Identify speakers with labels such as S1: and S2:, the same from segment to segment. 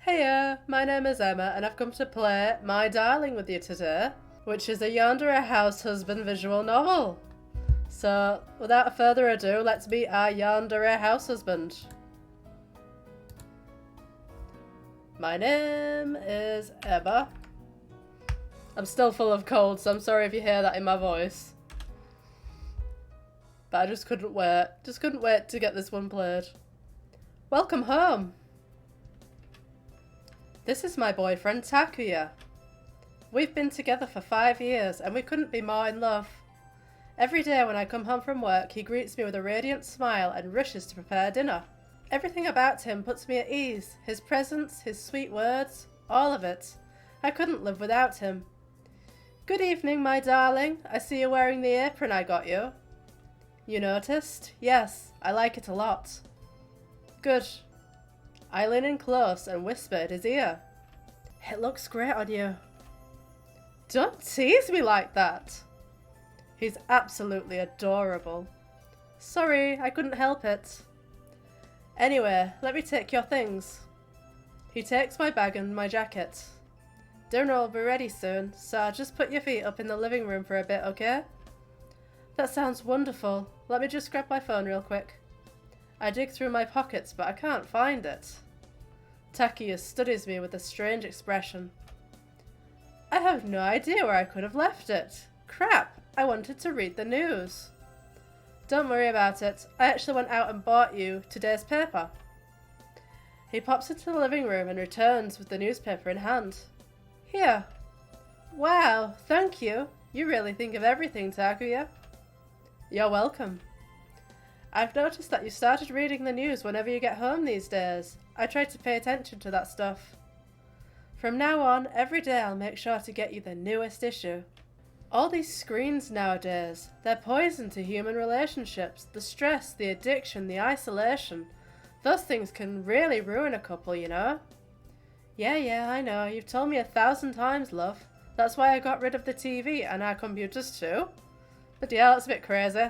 S1: Heya, my name is Emma and I've come to play My Darling with you today, which is a Yonder house husband visual novel. So, without further ado, let's meet our Yonder house husband. My name is Emma. I'm still full of cold, so I'm sorry if you hear that in my voice. But I just couldn't wait. Just couldn't wait to get this one played. Welcome home. This is my boyfriend Takuya. We've been together for 5 years and we couldn't be more in love. Every day when I come home from work, he greets me with a radiant smile and rushes to prepare dinner. Everything about him puts me at ease. His presence, his sweet words, all of it. I couldn't live without him. Good evening, my darling. I see you're wearing the apron I got you. You noticed? Yes, I like it a lot. Good. I leaned in close and whispered his ear. It looks great on you. Don't tease me like that. He's absolutely adorable. Sorry, I couldn't help it. Anyway, let me take your things. He takes my bag and my jacket. Dinner will be ready soon, so just put your feet up in the living room for a bit, okay? That sounds wonderful. Let me just grab my phone real quick. I dig through my pockets, but I can't find it. Takuya studies me with a strange expression. I have no idea where I could have left it. Crap, I wanted to read the news. Don't worry about it. I actually went out and bought you today's paper. He pops into the living room and returns with the newspaper in hand. Here. Wow, thank you. You really think of everything, Takuya. You're welcome. I've noticed that you started reading the news whenever you get home these days. I try to pay attention to that stuff. From now on, every day I'll make sure to get you the newest issue. All these screens nowadays, they're poison to human relationships. The stress, the addiction, the isolation. Those things can really ruin a couple, you know? Yeah, I know. You've told me 1,000 times, love. That's why I got rid of the TV and our computers too. But yeah, that's a bit crazy.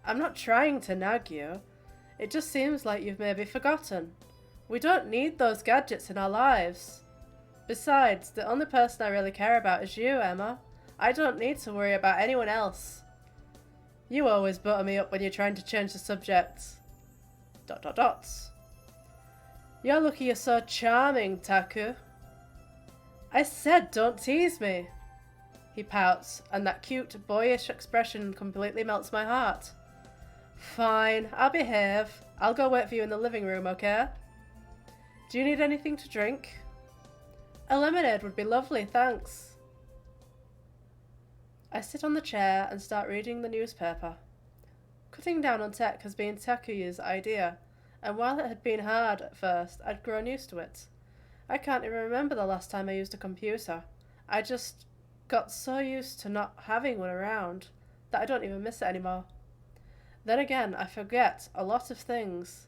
S1: I'm not trying to nag you. It just seems like you've maybe forgotten. We don't need those gadgets in our lives. Besides, the only person I really care about is you, Emma. I don't need to worry about anyone else. You always butter me up when you're trying to change the subject. ... You're lucky you're so charming, Taku. I said don't tease me. He pouts, and that cute, boyish expression completely melts my heart. Fine, I'll behave. I'll go wait for you in the living room, okay? Do you need anything to drink? A lemonade would be lovely, thanks. I sit on the chair and start reading the newspaper. Cutting down on tech has been Takuya's idea, and while it had been hard at first, I'd grown used to it. I can't even remember the last time I used a computer. I just got so used to not having one around that I don't even miss it anymore. Then again, I forget a lot of things.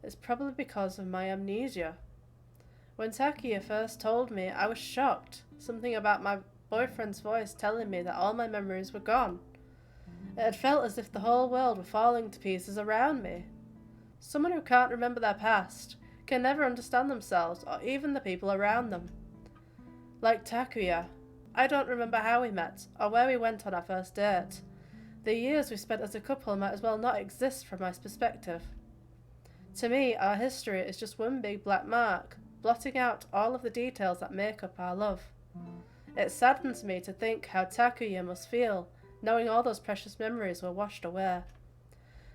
S1: It's probably because of my amnesia. When Takuya first told me, I was shocked. Something about my boyfriend's voice telling me that all my memories were gone. It had felt as if the whole world were falling to pieces around me. Someone who can't remember their past can never understand themselves or even the people around them. Like Takuya, I don't remember how we met or where we went on our first date. The years we spent as a couple might as well not exist from my perspective. To me, our history is just one big black mark, blotting out all of the details that make up our love. It saddens me to think how Takuya must feel, knowing all those precious memories were washed away.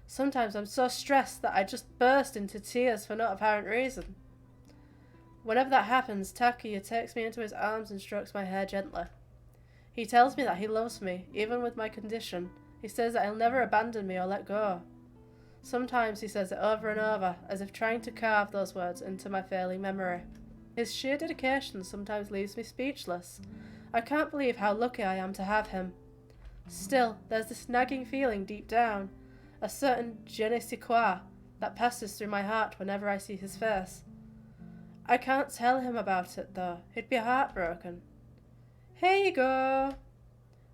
S1: Sometimes I'm so stressed that I just burst into tears for no apparent reason. Whenever that happens, Takuya takes me into his arms and strokes my hair gently. He tells me that he loves me, even with my condition. He says that he'll never abandon me or let go. Sometimes he says it over and over, as if trying to carve those words into my failing memory. His sheer dedication sometimes leaves me speechless. I can't believe how lucky I am to have him. Still, there's this nagging feeling deep down, a certain je ne sais quoi that passes through my heart whenever I see his face. I can't tell him about it though, he'd be heartbroken. Here you go.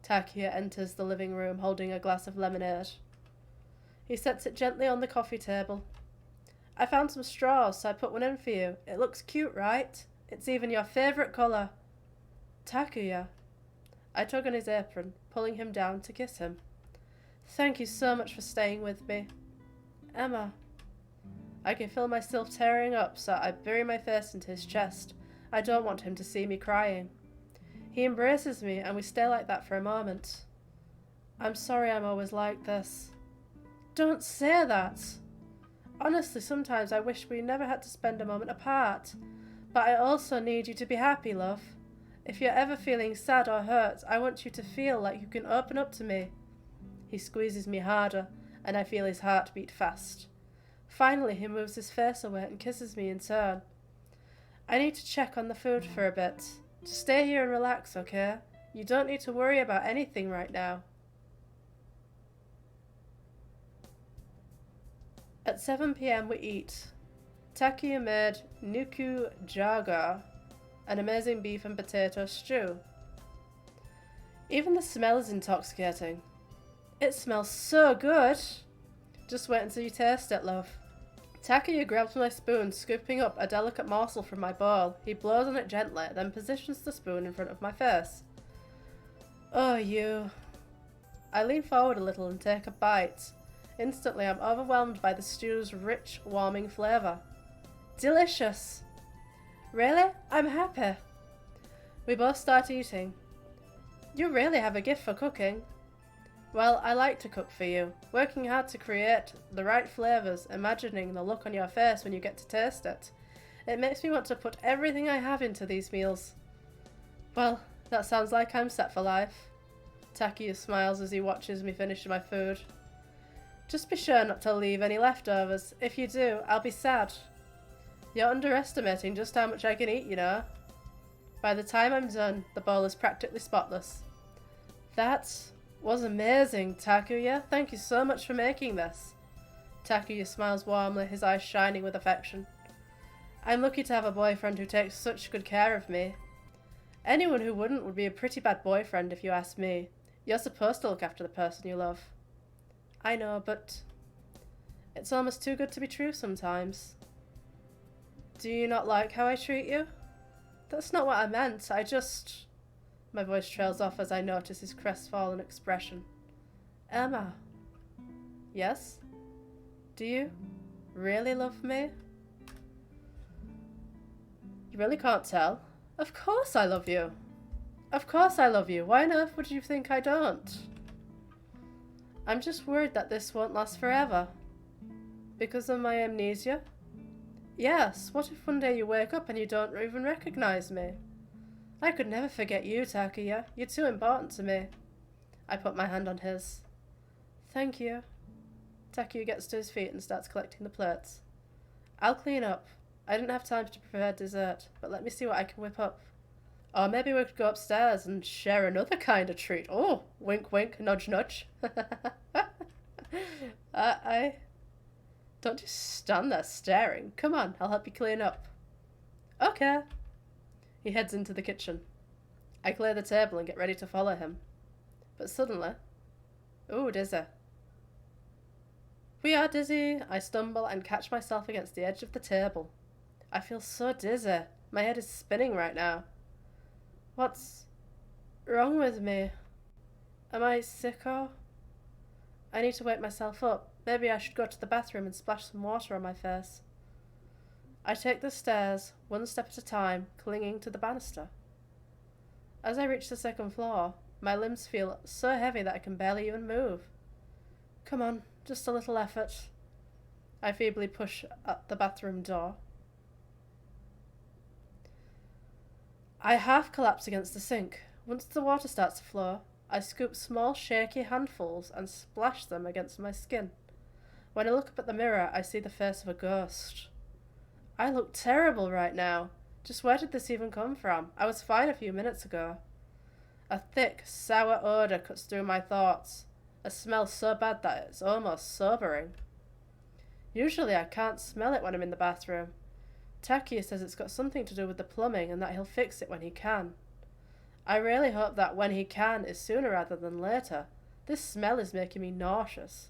S1: Takuya enters the living room holding a glass of lemonade. He sets it gently on the coffee table. I found some straws, so I put one in for you. It looks cute, right? It's even your favourite colour. Takuya. I tug on his apron, pulling him down to kiss him. Thank you so much for staying with me. Emma. I can feel myself tearing up, so I bury my face into his chest. I don't want him to see me crying. He embraces me, and we stay like that for a moment. I'm sorry I'm always like this. Don't say that. Honestly, sometimes I wish we never had to spend a moment apart. But I also need you to be happy, love. If you're ever feeling sad or hurt, I want you to feel like you can open up to me. He squeezes me harder, and I feel his heart beat fast. Finally, he moves his face away and kisses me in turn. I need to check on the food for a bit. Just stay here and relax, okay? You don't need to worry about anything right now. At 7 p.m. we eat. Takuya made nuku jaga, an amazing beef and potato stew. Even the smell is intoxicating. It smells so good. Just wait until you taste it, love. Takuya grabs my spoon, scooping up a delicate morsel from my bowl. He blows on it gently, then positions the spoon in front of my face. Oh, you. I lean forward a little and take a bite. Instantly, I'm overwhelmed by the stew's rich, warming flavour. Delicious. Really? I'm happy. We both start eating. You really have a gift for cooking. Well, I like to cook for you, working hard to create the right flavours, imagining the look on your face when you get to taste it. It makes me want to put everything I have into these meals. Well, that sounds like I'm set for life. Takuya smiles as he watches me finish my food. Just be sure not to leave any leftovers. If you do, I'll be sad. You're underestimating just how much I can eat, you know. By the time I'm done, the bowl is practically spotless. That was amazing, Takuya. Thank you so much for making this. Takuya smiles warmly, his eyes shining with affection. I'm lucky to have a boyfriend who takes such good care of me. Anyone who wouldn't would be a pretty bad boyfriend if you ask me. You're supposed to look after the person you love. I know, but it's almost too good to be true sometimes. Do you not like how I treat you? That's not what I meant. My voice trails off as I notice his crestfallen expression. Emma. Yes? Do you really love me? You really can't tell. Of course I love you. Of course I love you. Why on earth would you think I don't? I'm just worried that this won't last forever. Because of my amnesia? Yes, what if one day you wake up and you don't even recognize me? I could never forget you, Takuya. You're too important to me. I put my hand on his. Thank you. Takuya gets to his feet and starts collecting the plates. I'll clean up. I didn't have time to prepare dessert, but let me see what I can whip up. Or maybe we could go upstairs and share another kind of treat. Oh, wink wink, nudge nudge. I... Don't just stand there staring. Come on, I'll help you clean up. Okay. He heads into the kitchen. I clear the table and get ready to follow him. But suddenly... Ooh, dizzy. We are dizzy. I stumble and catch myself against the edge of the table. I feel so dizzy. My head is spinning right now. What's wrong with me? Am I sick or? I need to wake myself up. Maybe I should go to the bathroom and splash some water on my face. I take the stairs, one step at a time, clinging to the banister. As I reach the second floor, my limbs feel so heavy that I can barely even move. Come on, just a little effort. I feebly push at the bathroom door. I half collapse against the sink. Once the water starts to flow, I scoop small shaky handfuls and splash them against my skin. When I look up at the mirror, I see the face of a ghost. I look terrible right now. Just where did this even come from? I was fine a few minutes ago. A thick, sour odour cuts through my thoughts. A smell so bad that it's almost sobering. Usually I can't smell it when I'm in the bathroom. Takuya says it's got something to do with the plumbing and that he'll fix it when he can. I really hope that when he can is sooner rather than later. This smell is making me nauseous.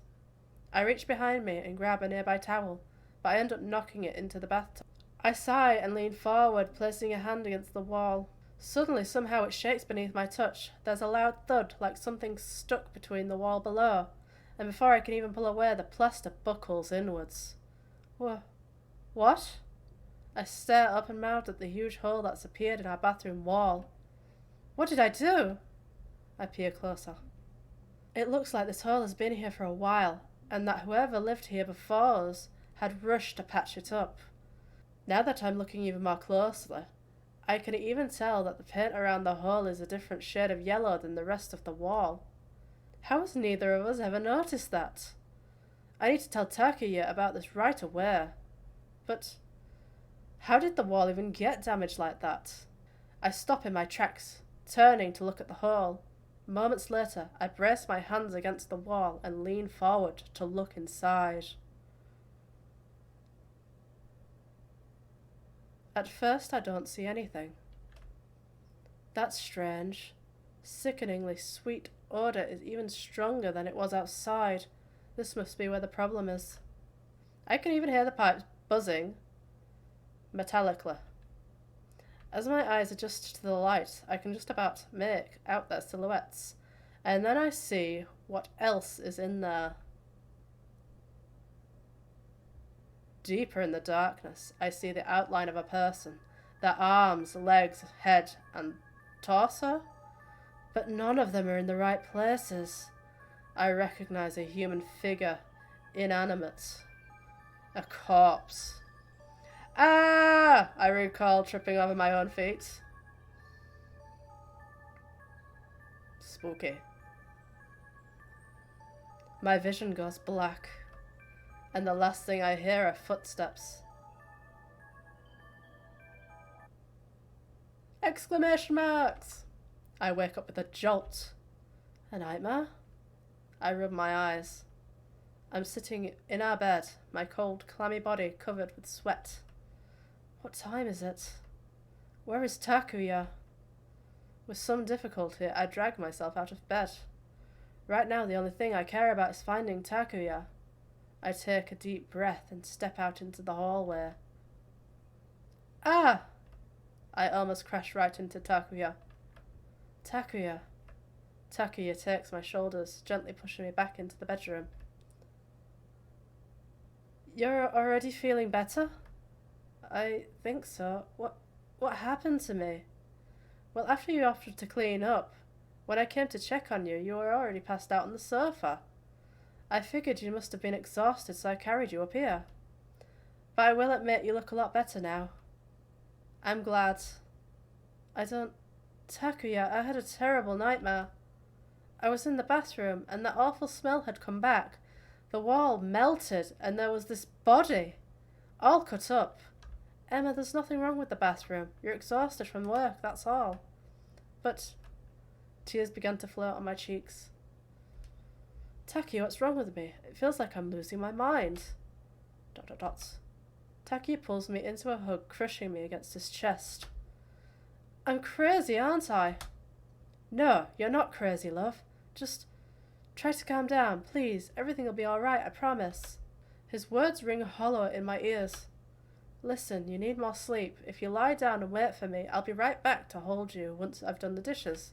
S1: I reach behind me and grab a nearby towel, but I end up knocking it into the bathtub. I sigh and lean forward, placing a hand against the wall. Suddenly, somehow, it shakes beneath my touch. There's a loud thud, like something stuck between the wall below, and before I can even pull away, the plaster buckles inwards. What? I stare open-mouthed at the huge hole that's appeared in our bathroom wall. What did I do? I peer closer. It looks like this hole has been here for a while, and that whoever lived here before us had rushed to patch it up. Now that I'm looking even more closely, I can even tell that the paint around the hole is a different shade of yellow than the rest of the wall. How has neither of us ever noticed that? I need to tell Takuya about this right away. But how did the wall even get damaged like that? I stop in my tracks, turning to look at the hole. Moments later, I brace my hands against the wall and lean forward to look inside. At first, I don't see anything. That's strange. Sickeningly sweet odor is even stronger than it was outside. This must be where the problem is. I can even hear the pipes buzzing metallically. As my eyes adjust to the light, I can just about make out their silhouettes, and then I see what else is in there. Deeper in the darkness, I see the outline of a person, their arms, legs, head, and torso, but none of them are in the right places. I recognize a human figure, inanimate, a corpse. Ah! I recall, tripping over my own feet. Spooky. My vision goes black, and the last thing I hear are footsteps. Exclamation marks! I wake up with a jolt. A nightmare? I rub my eyes. I'm sitting in our bed, my cold, clammy body covered with sweat. What time is it? Where is Takuya? With some difficulty, I drag myself out of bed. Right now, the only thing I care about is finding Takuya. I take a deep breath and step out into the hallway. Ah! I almost crash right into Takuya. Takuya. Takuya takes my shoulders, gently pushing me back into the bedroom. You're already feeling better? I think so. What happened to me? Well, after you offered to clean up, when I came to check on you, you were already passed out on the sofa. I figured you must have been exhausted, so I carried you up here. But I will admit you look a lot better now. I'm glad. Takuya, I had a terrible nightmare. I was in the bathroom, and that awful smell had come back. The wall melted, and there was this body, all cut up. Emma, there's nothing wrong with the bathroom. You're exhausted from work, that's all. But tears began to float on my cheeks. Takuya, what's wrong with me? It feels like I'm losing my mind. ... Takuya pulls me into a hug, crushing me against his chest. I'm crazy, aren't I? No, you're not crazy, love. Just try to calm down, please. Everything will be all right, I promise. His words ring hollow in my ears. Listen, you need more sleep. If you lie down and wait for me, I'll be right back to hold you once I've done the dishes.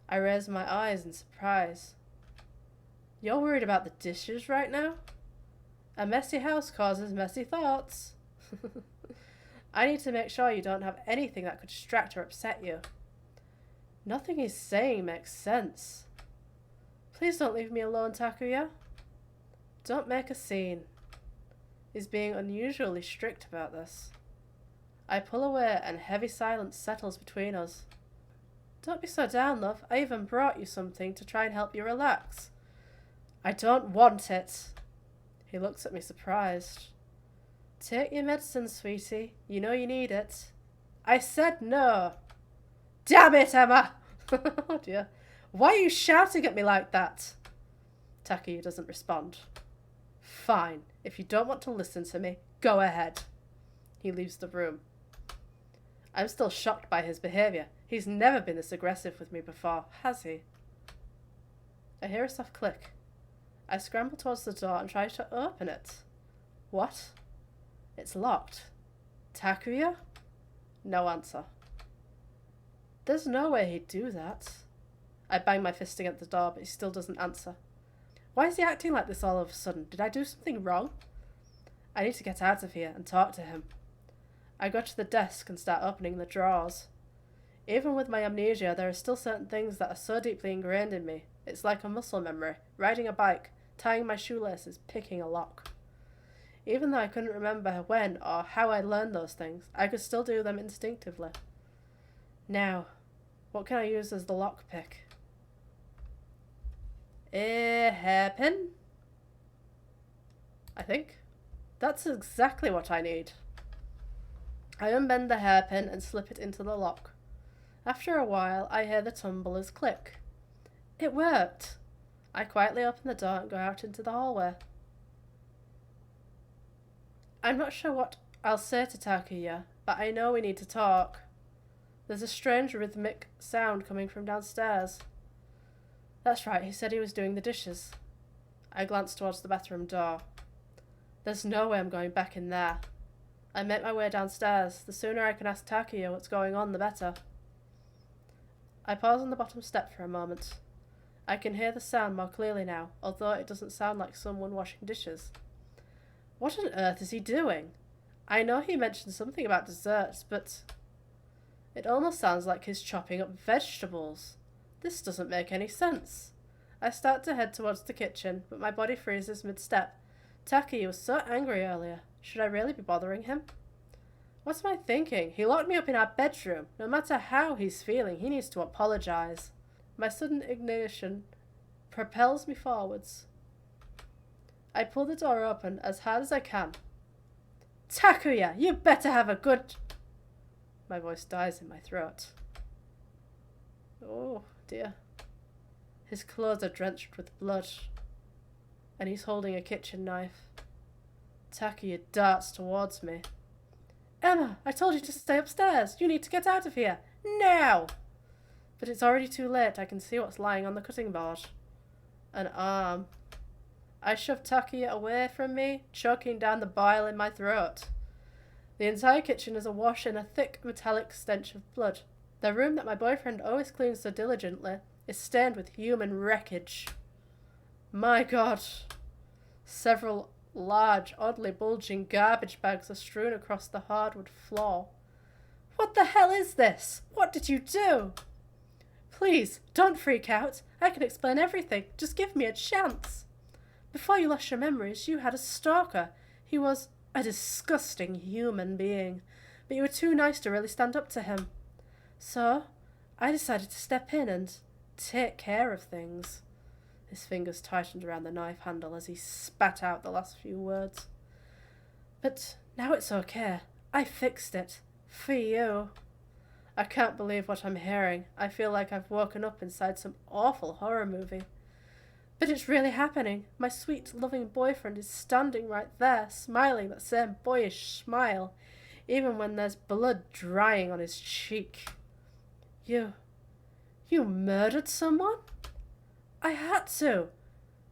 S1: I raise my eyes in surprise. You're worried about the dishes right now? A messy house causes messy thoughts. I need to make sure you don't have anything that could distract or upset you. Nothing he's saying makes sense. Please don't leave me alone, Takuya. Don't make a scene. He's being unusually strict about this. I pull away and heavy silence settles between us. Don't be so down, love. I even brought you something to try and help you relax. I don't want it. He looks at me surprised. Take your medicine, sweetie. You know you need it. I said no. Damn it, Emma! Oh dear. Why are you shouting at me like that? Takuya doesn't respond. Fine. If you don't want to listen to me, go ahead. He leaves the room. I'm still shocked by his behaviour. He's never been this aggressive with me before, has he? I hear a soft click. I scramble towards the door and try to open it. What? It's locked. Takuya? No answer. There's no way he'd do that. I bang my fist against the door, but he still doesn't answer. Why is he acting like this all of a sudden? Did I do something wrong? I need to get out of here and talk to him. I go to the desk and start opening the drawers. Even with my amnesia, there are still certain things that are so deeply ingrained in me. It's like a muscle memory. Riding a bike, tying my shoelaces, picking a lock. Even though I couldn't remember when or how I learned those things, I could still do them instinctively. Now, what can I use as the lockpick? A hairpin? I think. That's exactly what I need. I unbend the hairpin and slip it into the lock. After a while, I hear the tumblers click. It worked. I quietly open the door and go out into the hallway. I'm not sure what I'll say to Takuya, but I know we need to talk. There's a strange rhythmic sound coming from downstairs. That's right, he said he was doing the dishes. I glance towards the bathroom door. There's no way I'm going back in there. I make my way downstairs. The sooner I can ask Takuya what's going on, the better. I pause on the bottom step for a moment. I can hear the sound more clearly now, although it doesn't sound like someone washing dishes. What on earth is he doing? I know he mentioned something about desserts, but it almost sounds like he's chopping up vegetables. This doesn't make any sense. I start to head towards the kitchen, but my body freezes mid-step. Takuya was so angry earlier. Should I really be bothering him? What am I thinking? He locked me up in our bedroom. No matter how he's feeling, he needs to apologize. My sudden ignition propels me forwards. I pull the door open as hard as I can. Takuya, you better have a good... My voice dies in my throat. Oh, dear. His clothes are drenched with blood, and he's holding a kitchen knife. Takuya darts towards me. Emma, I told you to stay upstairs. You need to get out of here. Now! But it's already too late. I can see what's lying on the cutting board. An arm. I shove Takuya away from me, choking down the bile in my throat. The entire kitchen is awash in a thick metallic stench of blood. The room that my boyfriend always cleans so diligently is stained with human wreckage. My God. Several large, oddly bulging garbage bags are strewn across the hardwood floor. What the hell is this? What did you do? Please, don't freak out. I can explain everything. Just give me a chance. Before you lost your memories, you had a stalker. He was a disgusting human being, but you were too nice to really stand up to him. So, I decided to step in and take care of things. His fingers tightened around the knife handle as he spat out the last few words. But now it's okay. I fixed it. For you. I can't believe what I'm hearing. I feel like I've woken up inside some awful horror movie. But it's really happening. My sweet, loving boyfriend is standing right there, smiling that same boyish smile, even when there's blood drying on his cheek. You murdered someone? I had to.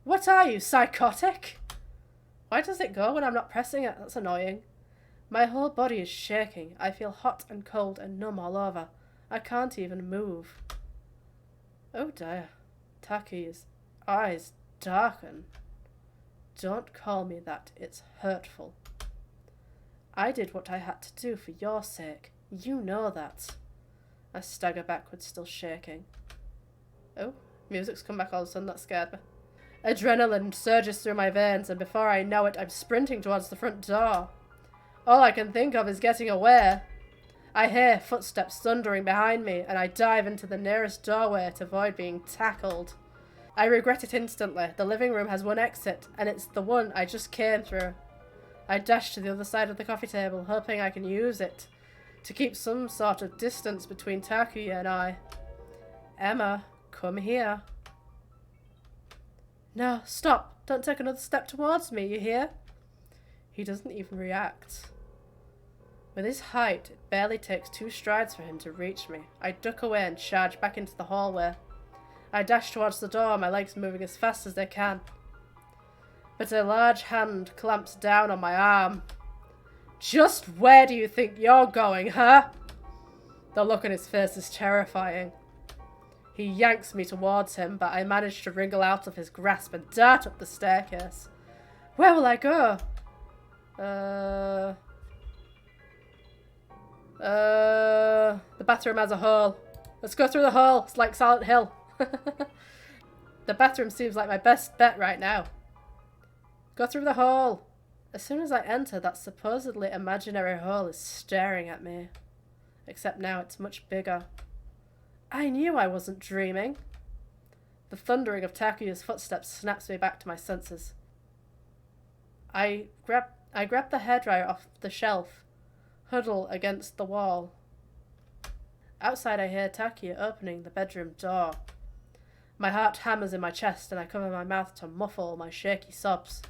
S1: What are you, psychotic? Why does it go when I'm not pressing it? That's annoying. My whole body is shaking. I feel hot and cold and numb all over. I can't even move. Oh dear. Takuya's eyes darken. Don't call me that. It's hurtful. I did what I had to do for your sake. You know that. I stagger backwards, still shaking. Oh, music's come back all of a sudden. That scared me. Adrenaline surges through my veins, and before I know it, I'm sprinting towards the front door. All I can think of is getting away. I hear footsteps thundering behind me, and I dive into the nearest doorway to avoid being tackled. I regret it instantly. The living room has one exit, and it's the one I just came through. I dash to the other side of the coffee table, hoping I can use it to keep some sort of distance between Takuya and I. Emma, come here. No, stop. Don't take another step towards me, you hear? He doesn't even react. With his height, it barely takes 2 strides for him to reach me. I duck away and charge back into the hallway. I dash towards the door, my legs moving as fast as they can. But a large hand clamps down on my arm. Just where do you think you're going, huh? The look on his face is terrifying. He yanks me towards him, but I manage to wriggle out of his grasp and dart up the staircase. Where will I go? The bathroom has a hole. Let's go through the hole. It's like Silent Hill. The bathroom seems like my best bet right now. Go through the hole. As soon as I enter, that supposedly imaginary hole is staring at me. Except now it's much bigger. I knew I wasn't dreaming. The thundering of Takuya's footsteps snaps me back to my senses. I grab the hairdryer off the shelf, huddle against the wall. Outside I hear Takuya opening the bedroom door. My heart hammers in my chest and I cover my mouth to muffle my shaky sobs.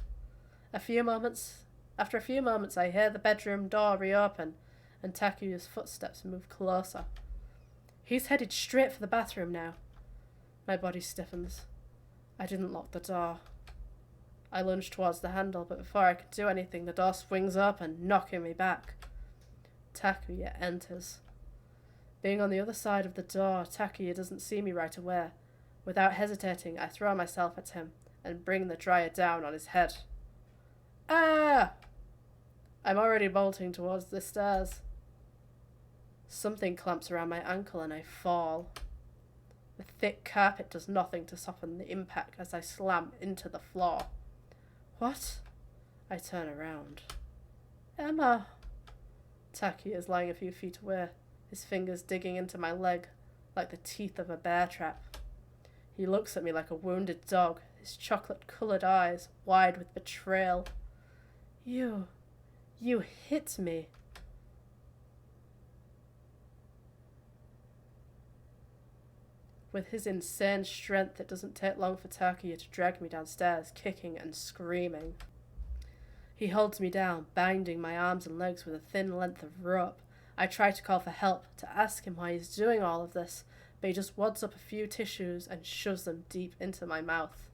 S1: After a few moments I hear the bedroom door reopen and Takuya's footsteps move closer. He's headed straight for the bathroom now. My body stiffens. I didn't lock the door. I lunge towards the handle, but before I can do anything, the door swings open, knocking me back. Takuya enters. Being on the other side of the door, Takuya doesn't see me right away. Without hesitating, I throw myself at him and bring the dryer down on his head. Ah! I'm already bolting towards the stairs. Something clamps around my ankle and I fall. The thick carpet does nothing to soften the impact as I slam into the floor. What? I turn around. Emma! Takuya is lying a few feet away, his fingers digging into my leg like the teeth of a bear trap. He looks at me like a wounded dog, his chocolate-coloured eyes wide with betrayal. You hit me. With his insane strength, it doesn't take long for Takuya to drag me downstairs, kicking and screaming. He holds me down, binding my arms and legs with a thin length of rope. I try to call for help, to ask him why he's doing all of this, but he just wads up a few tissues and shoves them deep into my mouth.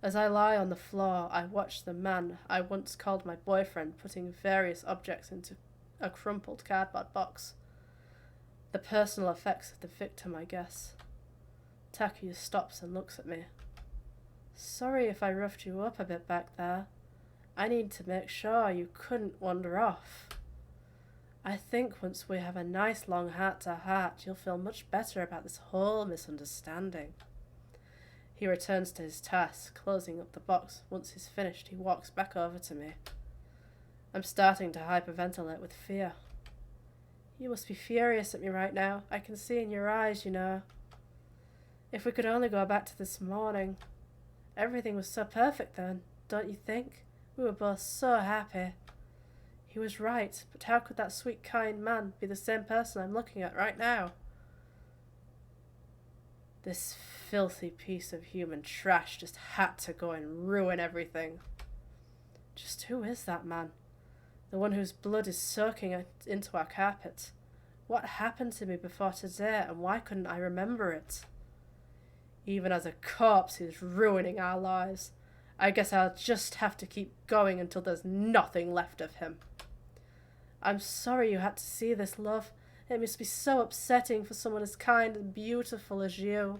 S1: As I lie on the floor, I watch the man I once called my boyfriend putting various objects into a crumpled cardboard box. The personal effects of the victim, I guess. Takuya stops and looks at me. Sorry if I roughed you up a bit back there. I need to make sure you couldn't wander off. I think once we have a nice long heart-to-heart, you'll feel much better about this whole misunderstanding. He returns to his task, closing up the box. Once he's finished, he walks back over to me. I'm starting to hyperventilate with fear. You must be furious at me right now. I can see in your eyes, you know. If we could only go back to this morning. Everything was so perfect then, don't you think? We were both so happy. He was right, but how could that sweet, kind man be the same person I'm looking at right now? This filthy piece of human trash just had to go and ruin everything. Just who is that man? The one whose blood is soaking into our carpet. What happened to me before today, and why couldn't I remember it? Even as a corpse, he's ruining our lives. I guess I'll just have to keep going until there's nothing left of him. I'm sorry you had to see this, love. It must be so upsetting for someone as kind and beautiful as you.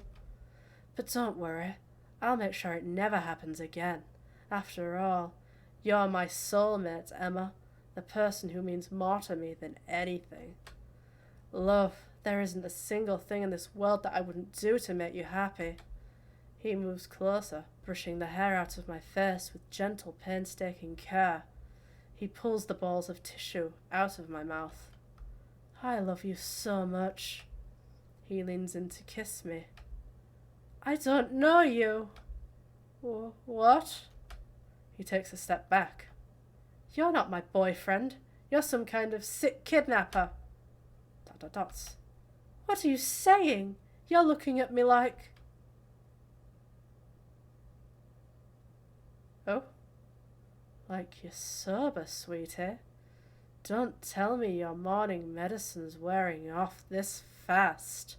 S1: But don't worry. I'll make sure it never happens again. After all, you're my soulmate, Emma. The person who means more to me than anything. Love, there isn't a single thing in this world that I wouldn't do to make you happy. He moves closer, brushing the hair out of my face with gentle, painstaking care. He pulls the balls of tissue out of my mouth. I love you so much. He leans in to kiss me. I don't know you. What? He takes a step back. You're not my boyfriend. You're some kind of sick kidnapper. ... What are you saying? You're looking at me like... Oh? Like you're sober, sweetie. Don't tell me your morning medicine's wearing off this fast.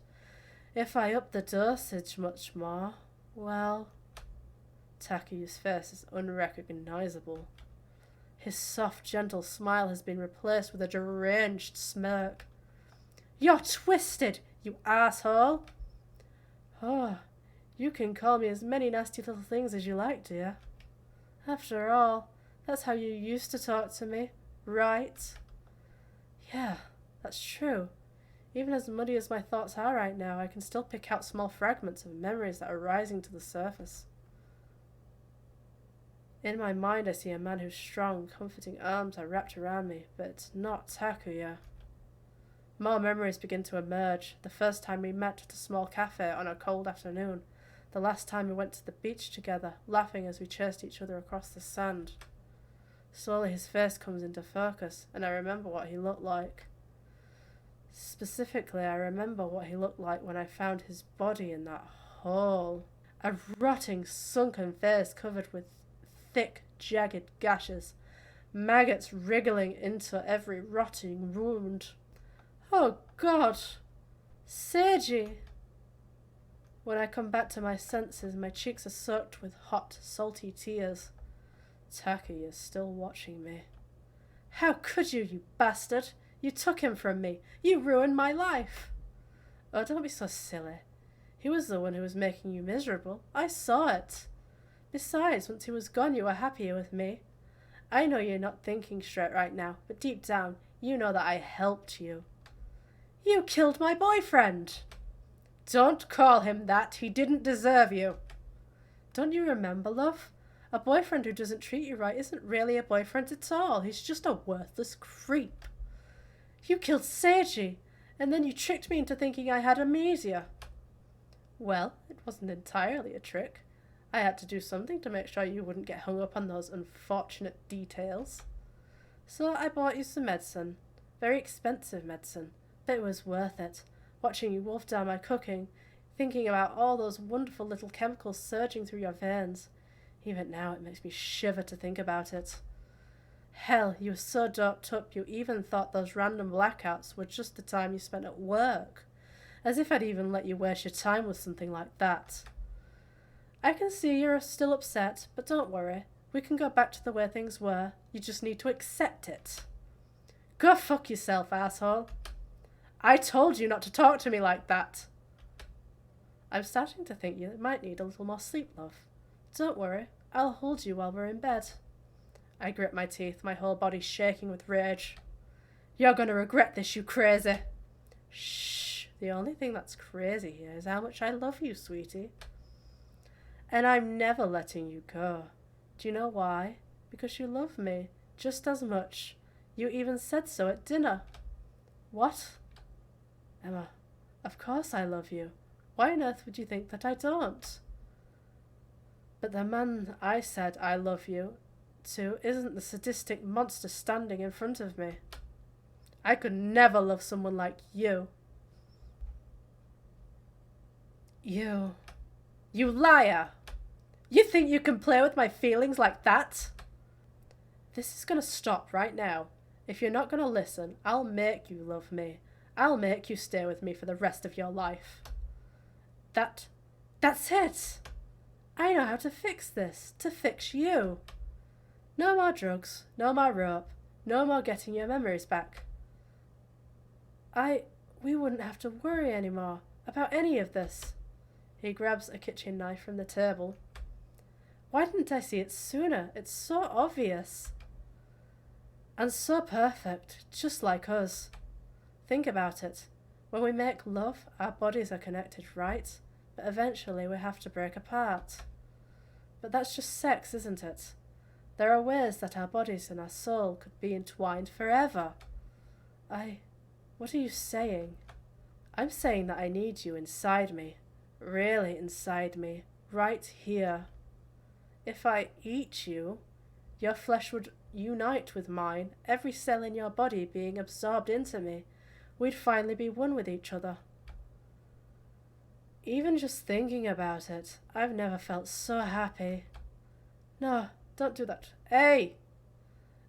S1: If I up the dosage much more, well... Takuya's face is unrecognizable. His soft, gentle smile has been replaced with a deranged smirk. You're twisted, you asshole! Oh, you can call me as many nasty little things as you like, dear. After all, that's how you used to talk to me, right? Yeah, that's true. Even as muddy as my thoughts are right now, I can still pick out small fragments of memories that are rising to the surface. In my mind, I see a man whose strong, comforting arms are wrapped around me, but it's not Takuya. More memories begin to emerge. The first time we met at a small cafe on a cold afternoon. The last time we went to the beach together, laughing as we chased each other across the sand. Slowly his face comes into focus, and I remember what he looked like. Specifically, I remember what he looked like when I found his body in that hole. A rotting, sunken face covered with thick, jagged gashes, maggots wriggling into every rotting wound. Oh, God! Seiji! When I come back to my senses, my cheeks are soaked with hot, salty tears. Takuya is still watching me. How could you, you bastard? You took him from me. You ruined my life. Oh, don't be so silly. He was the one who was making you miserable. I saw it. Besides, once he was gone, you were happier with me. I know you're not thinking straight right now, but deep down, you know that I helped you. You killed my boyfriend. Don't call him that. He didn't deserve you. Don't you remember, love? A boyfriend who doesn't treat you right isn't really a boyfriend at all. He's just a worthless creep. You killed Seiji, and then you tricked me into thinking I had amnesia. Well, it wasn't entirely a trick. I had to do something to make sure you wouldn't get hung up on those unfortunate details. So I bought you some medicine. Very expensive medicine, but it was worth it. Watching you wolf down my cooking, thinking about all those wonderful little chemicals surging through your veins. Even now it makes me shiver to think about it. Hell, you were so doped up you even thought those random blackouts were just the time you spent at work. As if I'd even let you waste your time with something like that. I can see you're still upset, but don't worry. We can go back to the way things were. You just need to accept it. Go fuck yourself, asshole. I told you not to talk to me like that. I'm starting to think you might need a little more sleep, love. Don't worry, I'll hold you while we're in bed. I grit my teeth, my whole body shaking with rage. You're gonna regret this, you crazy. Shh, the only thing that's crazy here is how much I love you, sweetie. And I'm never letting you go. Do you know why? Because you love me just as much. You even said so at dinner. What? Emma, of course I love you. Why on earth would you think that I don't? But the man I said I love you to isn't the sadistic monster standing in front of me. I could never love someone like you. You liar! You think you can play with my feelings like that? This is gonna stop right now. If you're not gonna listen, I'll make you love me. I'll make you stay with me for the rest of your life. That's it. I know how to fix this. To fix you. No more drugs. No more rope. No more getting your memories back. We wouldn't have to worry anymore about any of this. He grabs a kitchen knife from the table. Why didn't I see it sooner? It's so obvious. And so perfect, just like us. Think about it. When we make love, our bodies are connected, right? But eventually we have to break apart. But that's just sex, isn't it? There are ways that our bodies and our soul could be entwined forever. What are you saying? I'm saying that I need you inside me. Really inside me. Right here. If I eat you, your flesh would unite with mine, every cell in your body being absorbed into me. We'd finally be one with each other. Even just thinking about it, I've never felt so happy. No, don't do that. Hey!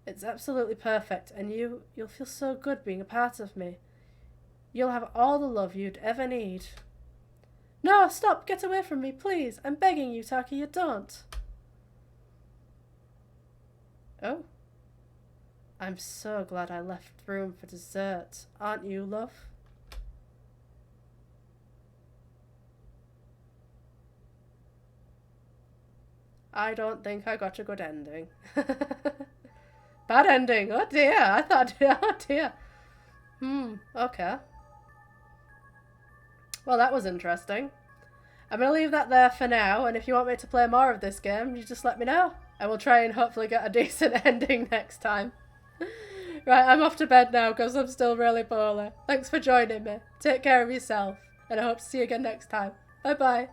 S1: It's absolutely perfect, and you'll feel so good being a part of me. You'll have all the love you'd ever need. No, stop! Get away from me, please! I'm begging you, Takuya, don't! Oh. I'm so glad I left room for dessert. Aren't you, love? I don't think I got a good ending. Bad ending. Oh dear. I thought, oh dear. Okay. Well, that was interesting. I'm going to leave that there for now, and if you want me to play more of this game, you just let me know. I will try and hopefully get a decent ending next time. Right, I'm off to bed now because I'm still really poorly. Thanks for joining me. Take care of yourself, and I hope to see you again next time. Bye-bye.